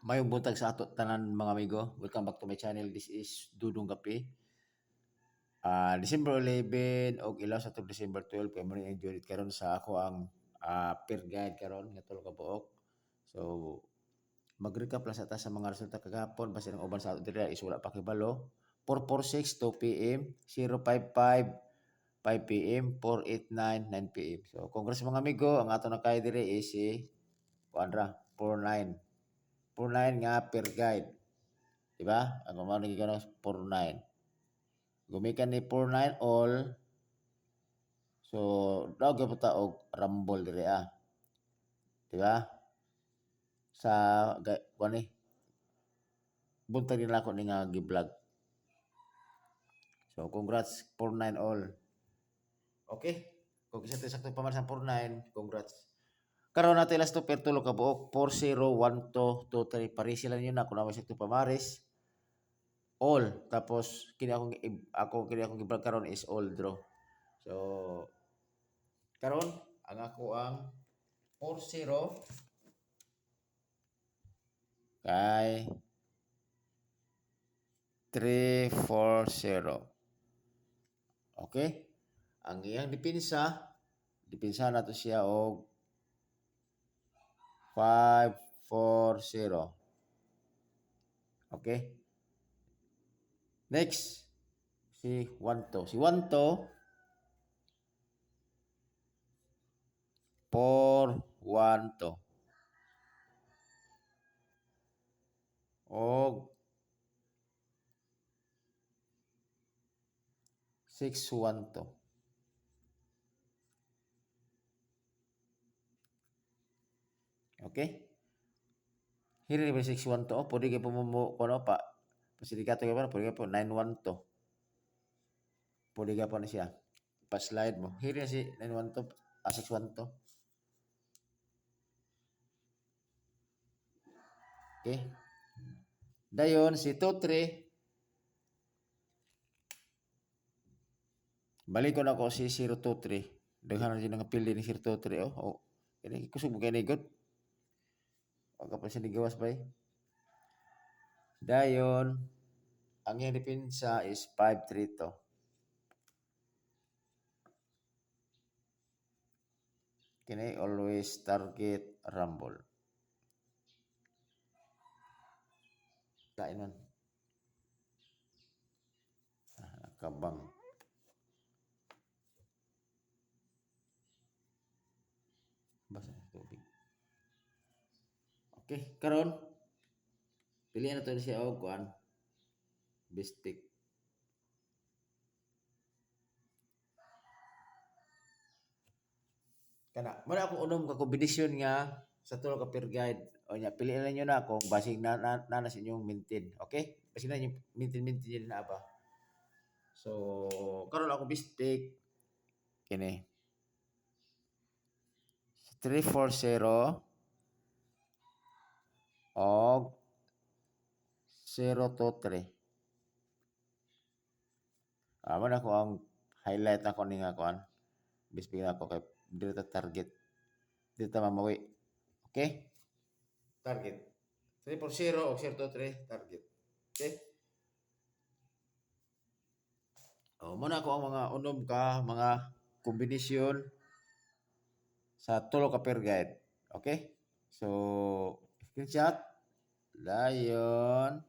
Mayong buntag sa ato tanan mga amigo. Welcome back to my channel. This is Dudong Gapi. December 11 og ilaw sa December 12 kay mo ni enjoy it karon sa ako ang peer guide karon nga tulo ka buok. So mag-recap lang sa ta sa mga resulta kagahapon basta ang uban sa ato diri is wala pa kibalo. 446 2 PM, 055 5 PM, 489 9 PM. So congrats mga amigo, ang ato na kay diri is si kuandra 49. 49 nga peer guide. Diba? Ang kumano nagiging 49. Gumikan ni 49 all. So, daw gyud ta og rumble dire Diba? Sa kuani buntag nila ako ni nga gi-vlog. So, congrats 49 all. Okay? Kung isa tayo sakto paman sa 49, congrats. Karon natin last to per tulo ka buok 40 1 2 2 3 pare sila niyo na kuno sakto pamaris. All tapos kini akong gi-vlog karon is all draw. So, karon ang ako ang 40 kay 340. Okay? Ang iyang dipinsa na to siya og 540. Okay? Next, si 12. Si 12 412 og 612. Okay? Hiri ba 612? Pwede kayo po mo kuno pa. Pasilikato kayo pa, pwede kayo po 912. Pwede kayo po na siya. Pa-slide mo. Hiri na si 912, 612. Okay? Dayon si 23 balik ko na ko si 023. Daghan na din nga pili ni 023 oh. Oh. Kini kusog mo kay ni good. Wag pa siya nigawas ba Dayon ang iyang depensa is 532. Kini always target rumble. Kain man. Kabang. Basa tubig. Okay, karon pilihan na to siya og kuan. Bistik. Kana, mo na ako unom ka kombinasyon nga sa tulo ka peer guide. O nya pilihan niyo na kung basig na sa inyong maintain. Okay? Basig na yung maintain na ba. So, karon ako bistik kini 340 og 023. Amo na ko ang highlight ako ni nga kuan. Bisbig na ako kay dito target. Dito mamawi. Okay? Target. 340 og 023 target. Okay? Muna ko ang mga unom ka mga kombinasyon sa tulo ka pair guide. Okay? So, screenshot. Dayon.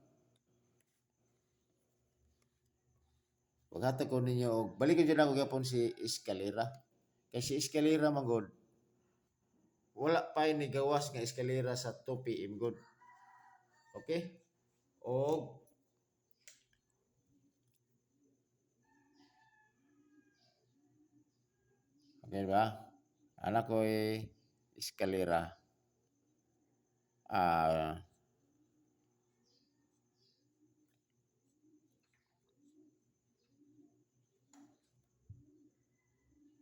Paghatag ko ninyo og balik ko dyan ako gapon si eskalera. Kay si eskalera man god. Wala pa ni gawas nga eskalera sa 2 PM god. Okay? Og okay ba? Anak ko eskalera.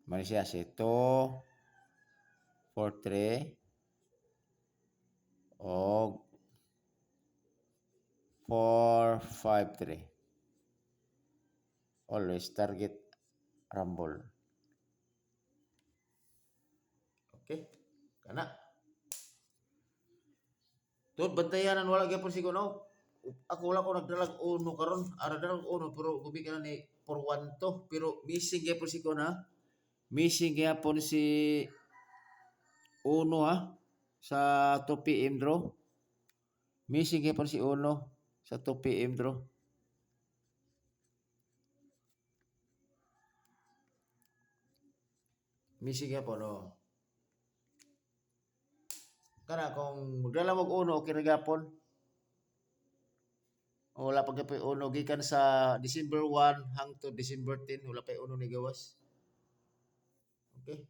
Malaysia si 2 4 3 og 4 5 3. Always target rumble. Okay? Kana. Tod bantayanan wala gyapon siguro no. Ako wala ko nagdalag uno karon, ara dalag uno pero gubi ka na ni for one to, pero missing gyapon si na. Missing gyapon si uno ha sa 2 PM draw. Missing gyapon si uno sa 2 PM draw. Missing gyapon oh. Kana kung magdala mo og uno okay ra gyapon. Wala pa gyapon uno gikan sa December 1 hangtod December 10 wala pa uno ni gawas. Okay.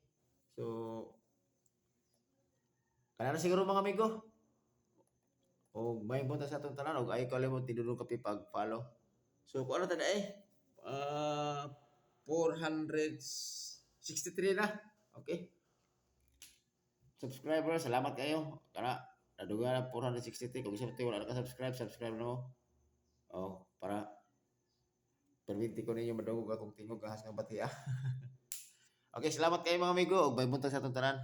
So kana na siguro mga amigo. O may punta sa atong tanan og ay kalimot tidulong kapi pag-follow. So kung ano tada uh, 463 na. Okay. Subscriber, salamat kayo. Kana naduga na 463 kung gusto mo wala ka subscribe na mo. Oh, para perminti ko ninyo madungog akong tingog ahas ng batiya. Okay, salamat kayo mga amigo. Og may buntag sa atong tanan.